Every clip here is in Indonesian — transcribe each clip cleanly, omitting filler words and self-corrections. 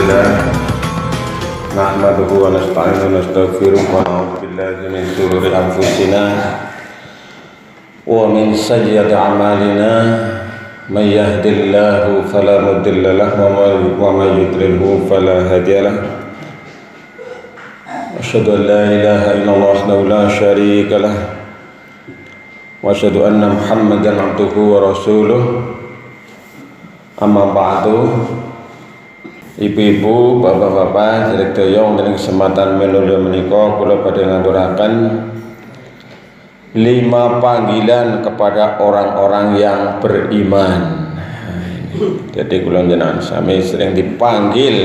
Alhamdulillah nahmaduhu wa nasta'inuhu wa nastaghfiruh wa na'udzu billahi min shururi anfusina wa min sayyiati a'malina may yahdihillahu fala mudilla lahu wa may yudlilhu fala hadiya lahu. Asyhadu an la ilaha illallah wahdahu la syarika lah wa asyhadu anna Muhammadan abduhu wa rasuluh. Amma ba'du. Ibu-ibu, bapak-bapak, sedaya wonten kesempatan menulya menika kula badhe ngaturaken 5 panggilan kepada orang-orang yang beriman. Jadi kula jenengan sami sering dipanggil.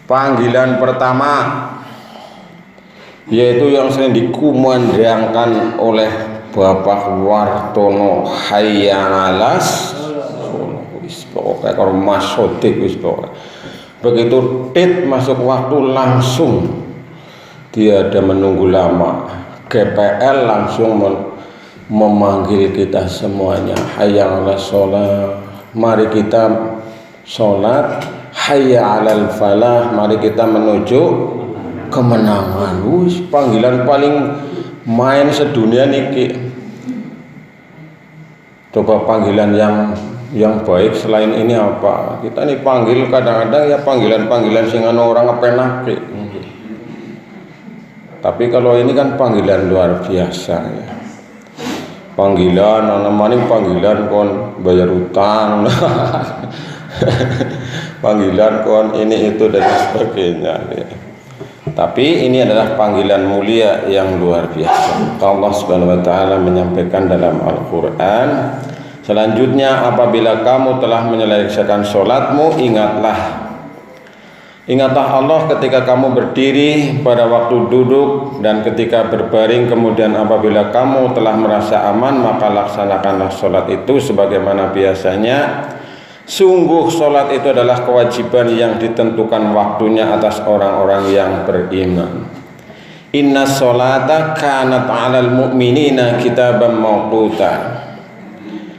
Panggilan pertama yaitu yang sering dikumandangkan oleh Bapak Wartono, hayya 'alas pokoknya kalau masodik wis pokoknya begitu tit masuk waktu langsung dia ada menunggu lama. GPL langsung memanggil kita semuanya, hayya 'alas sholat, mari kita sholat, hayya 'alal falah, mari kita menuju kemenangan. Panggilan paling main sedunia niki. Coba panggilan yang baik selain ini apa? Kita nih panggil kadang-kadang ya panggilan-panggilan sing ana orang ngepenak. Tapi kalau ini kan panggilan luar biasa ya. Panggilan ana maning panggilan kon bayar utang. Panggilan kon ini itu dan sebagainya ya. Tapi ini adalah panggilan mulia yang luar biasa. Allah Subhanahu wa taala menyampaikan dalam Al-Qur'an, selanjutnya apabila kamu telah menyelesaikan sholatmu, Ingatlah Allah ketika kamu berdiri, pada waktu duduk, dan ketika berbaring. Kemudian apabila kamu telah merasa aman, maka laksanakanlah sholat itu sebagaimana biasanya. Sungguh sholat itu adalah kewajiban yang ditentukan waktunya atas orang-orang yang beriman. Inna sholata kanat 'alal mu'minina kitaban mawquta.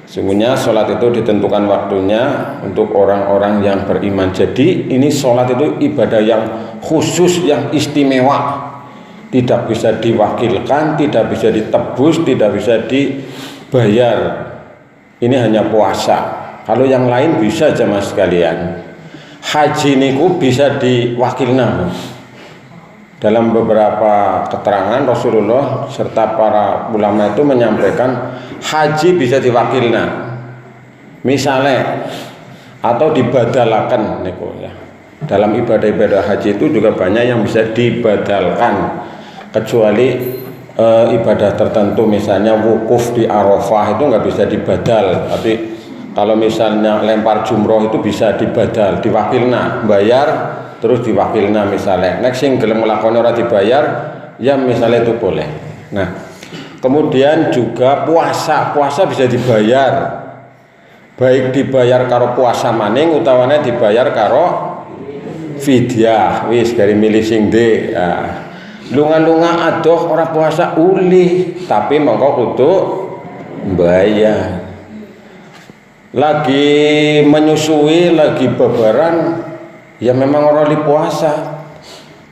Sungguhnya sholat itu ditentukan waktunya untuk orang-orang yang beriman. Jadi ini sholat itu ibadah yang khusus, yang istimewa. Tidak bisa diwakilkan, tidak bisa ditebus, tidak bisa dibayar. Ini hanya puasa. Kalau yang lain bisa jamaah sekalian. Haji niku bisa diwakilna. Dalam beberapa keterangan Rasulullah serta para ulama itu menyampaikan haji bisa diwakilna. Misalnya atau dibadalakan niku ya. Dalam ibadah-ibadah haji itu juga banyak yang bisa dibadalkan. Kecuali ibadah tertentu, misalnya wukuf di Arafah itu nggak bisa dibadal. Tapi kalau misalnya lempar jumroh itu bisa dibadal, diwakilna, bayar terus diwakilna misalnya. Next sing gelem nglakoni ora dibayar, ya misalnya itu boleh. Nah, kemudian juga puasa bisa dibayar. Baik dibayar karo puasa maning utawane dibayar karo fidyah. Wis dari milih sing de. Lunga-lunga adoh ora puasa ulih, tapi mengko kudu bayar. Lagi menyusui, lagi babaran, ya memang orang li puasa,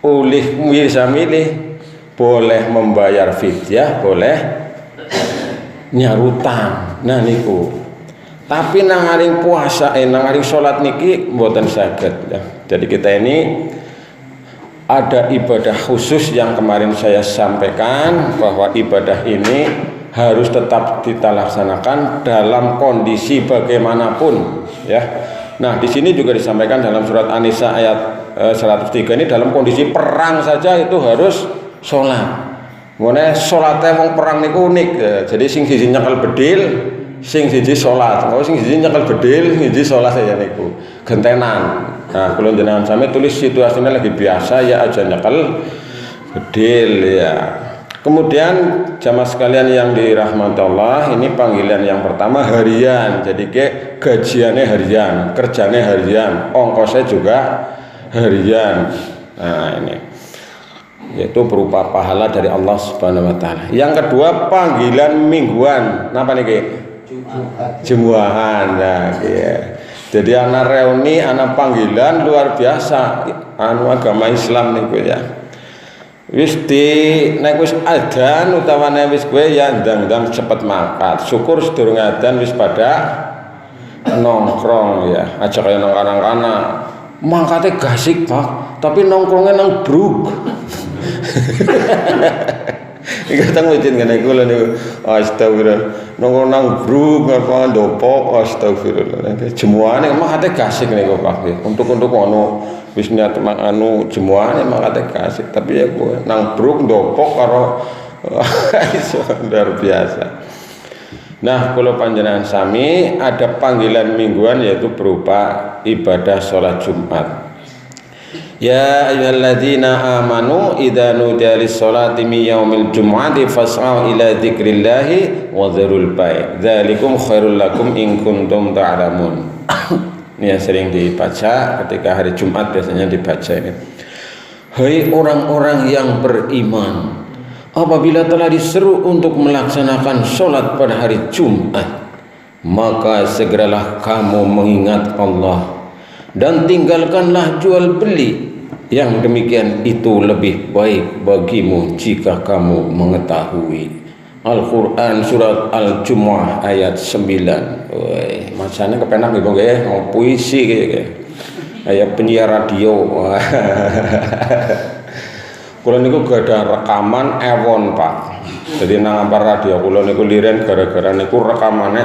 ulih bisa milih, boleh membayar fidyah, boleh nyarutang. Nah niku. Tapi nangaring puasa, nangaring sholat niki mboten saged ya. Jadi kita ini ada ibadah khusus yang kemarin saya sampaikan, bahwa ibadah ini harus tetap kita laksanakan dalam kondisi bagaimanapun ya. Nah, di sini juga disampaikan dalam surat An-Nisa ayat 103 ini, dalam kondisi perang saja itu harus sholat. Mone sholatnya wong perang niku unik ya. Jadi sing siji nyekel bedil, sing siji sholat. Kalau sing siji nyekel bedil, siji sholat saja niku. Gentenan. Nah, kalau jenengan sami tulis situasinya lagi biasa ya aja nyekel bedil ya. Kemudian jamaah sekalian yang dirahmati Allah, ini panggilan yang pertama harian. Jadi gajiannya harian, kerjanya harian, ongkosnya juga harian. Nah ini yaitu berupa pahala dari Allah Subhanahu wa taala. Yang kedua panggilan mingguan. Napa niki? Jumuahan. Nah, Jadi anak reuni, anak panggilan luar biasa anu agama Islam niku ya. Wis di nek wis adzan utawane wis kowe ya ndang-ndang cepet mangkat. Syukur sedurung adzan wis pada nongkrong ya. Aja kaya nang kana-kana. Mangkate gasik, Pak, tapi nongkrongnya nang bruk. Iki tang wujud ngene iku lho niku. Astagfirullah. Nongkrong nang bruk ngapa ndopok astagfirullah. Jemuane mangkate gasik niku Pak. Untuk ono wis niat anu jemuane mangkate gasik, tapi ya kowe nang bruk ndopok karo iso luar biasa. Nah, kalau panjenengan sami ada panggilan mingguan yaitu berupa ibadah sholat Jumat. Ya ayyuhalladzina amanu idza nudiya lis-sholati min yaumil jumu'ati fas'au ila dzikrillahi wa dzarul bai'. Dzalikum khairul lakum in kuntum ta'lamun. Ini yang sering dibaca ketika hari Jumat, biasanya dibaca ini. Hai orang-orang yang beriman, apabila telah diseru untuk melaksanakan sholat pada hari Jumat, maka segeralah kamu mengingat Allah dan tinggalkanlah jual beli. Yang demikian itu lebih baik bagimu jika kamu mengetahui. Al-Quran surat Al-Jumu'ah ayat 9. Woi, macamnya kepenak gitu ya, mau puisi gitu, kayak penyiar radio. Kula niku gak ada rekaman ewon Pak. Jadi nang ampar radio kula niku liren gara-gara niku rekamane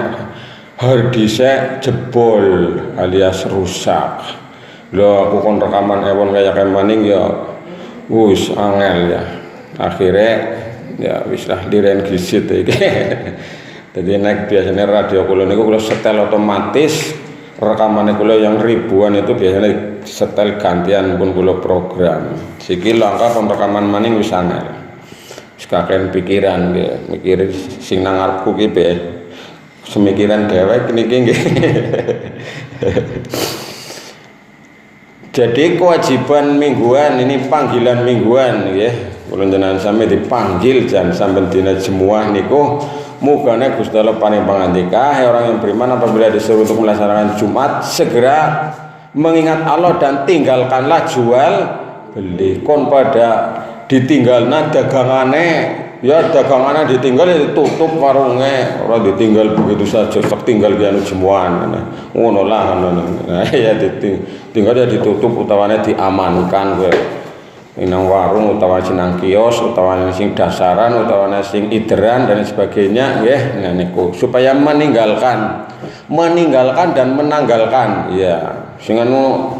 harddisk jebol alias rusak. Lho aku kon rekaman ewon kayak maning ya wis angel ya. Akhirnya ya wis lah liren gisit iki. Jadi nek biasanya radio kula niku kula setel otomatis, rekamannya kula yang ribuan itu biasanya setel gantian pun kula program. Siki langkah rekaman maning wis angel. Wis kakean pikiran nggih, mikir sing nang ngarepku ki be semikiran dhewek niki nggih. Jadi kewajiban mingguan ini panggilan mingguan nggih. Kula jenengan sami dipanggil jan sampeyan dina jemuah niku mugane Gusti Allah paring pangandika, orang yang beriman apabila disuruh untuk melaksanakan Jumat segera mengingat Allah dan tinggalkanlah jual beli. Kon pada ditinggalna dagangane, ya dagangane ditinggal ya ditutup warungnya, ora ditinggal begitu saja sak tinggal ki anu jemuan ngono lah ngono. Nah ya ditinggal ya ditutup utawane diamankan kowe. Nang warung utawa nang kios utawa sing dasaran utawa sing ideran dan sebagainya nggih. Nah niku supaya meninggalkan dan menanggalkan ya sing anu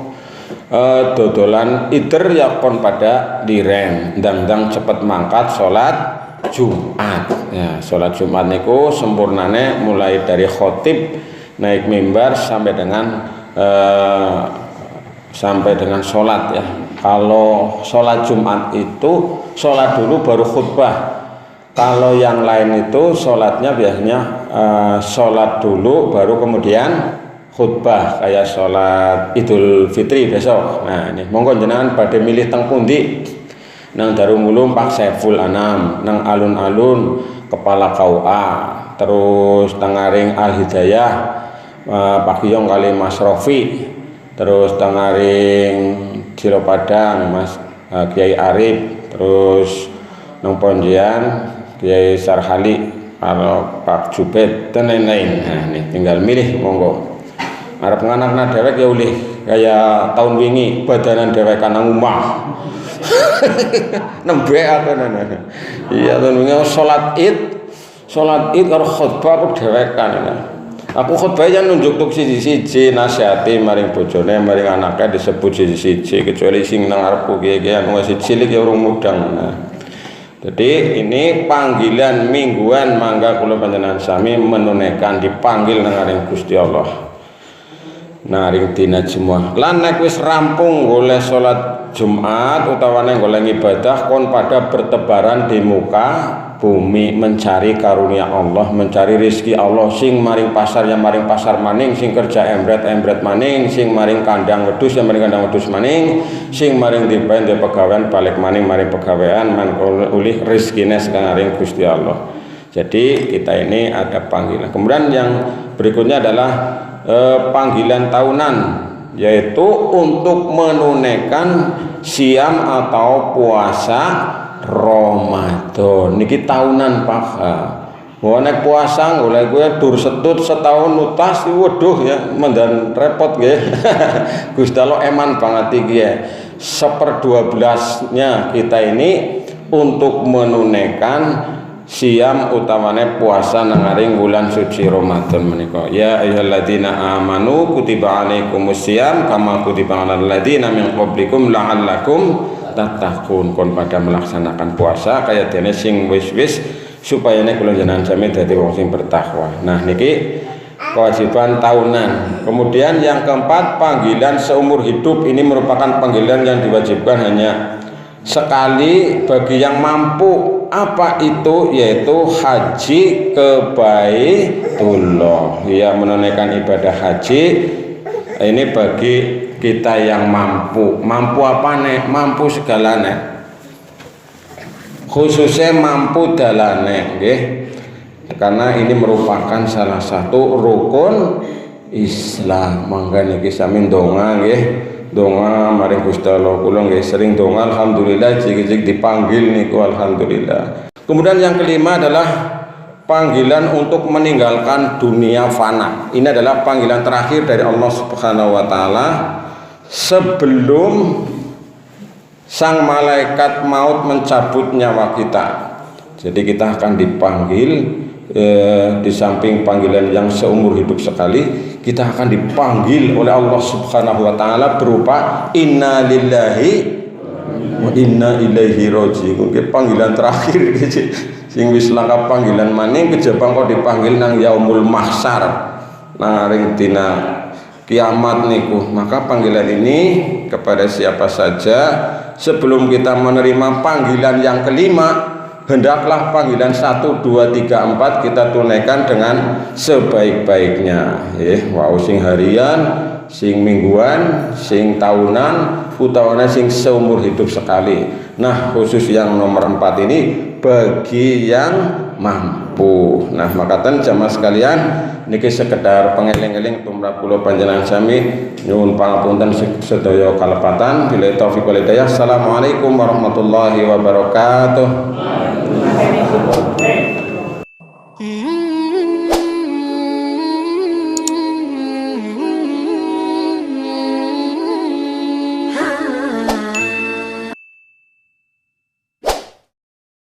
dodolan ider ya kon pada diren ndang-ndang cepet mangkat salat Jumat. Ya salat Jumat niku sempurnane mulai dari khotib naik mimbar sampai dengan sholat ya. Kalau sholat Jumat itu sholat dulu baru khutbah. Kalau yang lain itu sholatnya biasanya sholat dulu baru kemudian khutbah, kayak sholat Idul Fitri besok. Nah ini monggo jenengan pada milih teng pundi, nang Darumulum Pak Saiful Anam, nang alun-alun Kepala KUA, terus tengaring Al Hidayah Pak Giyong kali Mas Rofi, terus tengaring Jiro Padang Mas Kiai Arif, terus nang Ponjian Kiai Sarhali atau Pak Jubed dan lain-lain. Nah ini tinggal milih monggo. Arep nganakna dewek ya ulih kayak tahun wingi badanan dewek nang omah. Nembe aku nana. Iya tahun wingi salat Id karo khutbah aku dewekan. Aku khutbah yang nunjuk tuk siji-siji nasihati maring bojone maring anaknya disebut siji-siji, kecuali sing nang arepku kiye-kiye anu masih cilik ya urung mudang. Nah, jadi ini panggilan mingguan mangga kula panjenengan sami menunaikan dipanggil nang aring Gusti Allah. Naring dina Jumat. Lan nek wis rampung oleh salat Jumat utawane golek ibadah kon pada bertebaran di muka bumi mencari karunia Allah, mencari rezeki Allah, sing maring pasar yang maring pasar maning, sing kerja embret maning, sing maring kandang wedhus yang maring kandang wedhus maning, sing maring dipen di pegawaian balik maning maring pegawaian man ulih rezekine saking Gusti Allah. Jadi kita ini ada panggilan. Kemudian yang berikutnya adalah panggilan tahunan, yaitu untuk menunaikan siam atau puasa Ramadan. Niki tahunan Pak. Mau naik puasa mulai gue dur setut setahun nutas, waduh ya mendan repot gue. Gusti Allah eman banget iki ya. 1/12-nya kita ini untuk menunaikan siam utamane puasa nangaring bulan suci Ramadan menika. Ya ayyuhalladzina amanu kutiba alaikumus syiyam kama kutiba alal ladzina min qablikum la'allakum tattaqun. Kon pada melaksanakan puasa kaya dene sing wis-wis supaya nek kula jenengan sami dadi wong sing bertakwa. Nah niki kewajiban tahunan. Kemudian yang keempat, panggilan seumur hidup. Ini merupakan panggilan yang diwajibkan hanya sekali bagi yang mampu. Apa itu? Yaitu haji ke Baitullah, ya, menunaikan ibadah haji. Ini bagi kita yang mampu. Mampu apa nih? Mampu segalanya, khususnya mampu dalane, nggih. Karena ini merupakan salah satu rukun Islam. Mangga niki sami ndonga nggih. Donga maring Gusti Allah, kula nggih sering donga alhamdulillah jik-jik dipanggil niku alhamdulillah. Kemudian yang kelima adalah panggilan untuk meninggalkan dunia fana. Ini adalah panggilan terakhir dari Allah Subhanahu wa taala sebelum sang malaikat maut mencabut nyawa kita. Jadi kita akan dipanggil, di samping panggilan yang seumur hidup sekali, kita akan dipanggil oleh Allah Subhanahu wa taala berupa inna lillahi wa inna ilaihi raji'un. Panggilan terakhir sing wis langkah panggilan maning kejabang kok dipanggil nang yaumul mahsyar, nang ring dina kiamat niku. Maka panggilan ini kepada siapa saja sebelum kita menerima panggilan yang kelima, hendaklah panggilan 1, 2, 3, 4 kita tunaikan dengan sebaik-baiknya. Wow, sing harian, sing mingguan, sing tahunan, utawana sing seumur hidup sekali. Nah, khusus yang nomor 4 ini bagi yang mampu. Nah, makatan jamaah sekalian, niki sekedar pengeling-eling tumrap kula panjenengan sami nyuwun pangapunten sedaya kalepatan. Billahi taufiq wal hidayah. Assalamualaikum warahmatullahi wabarakatuh.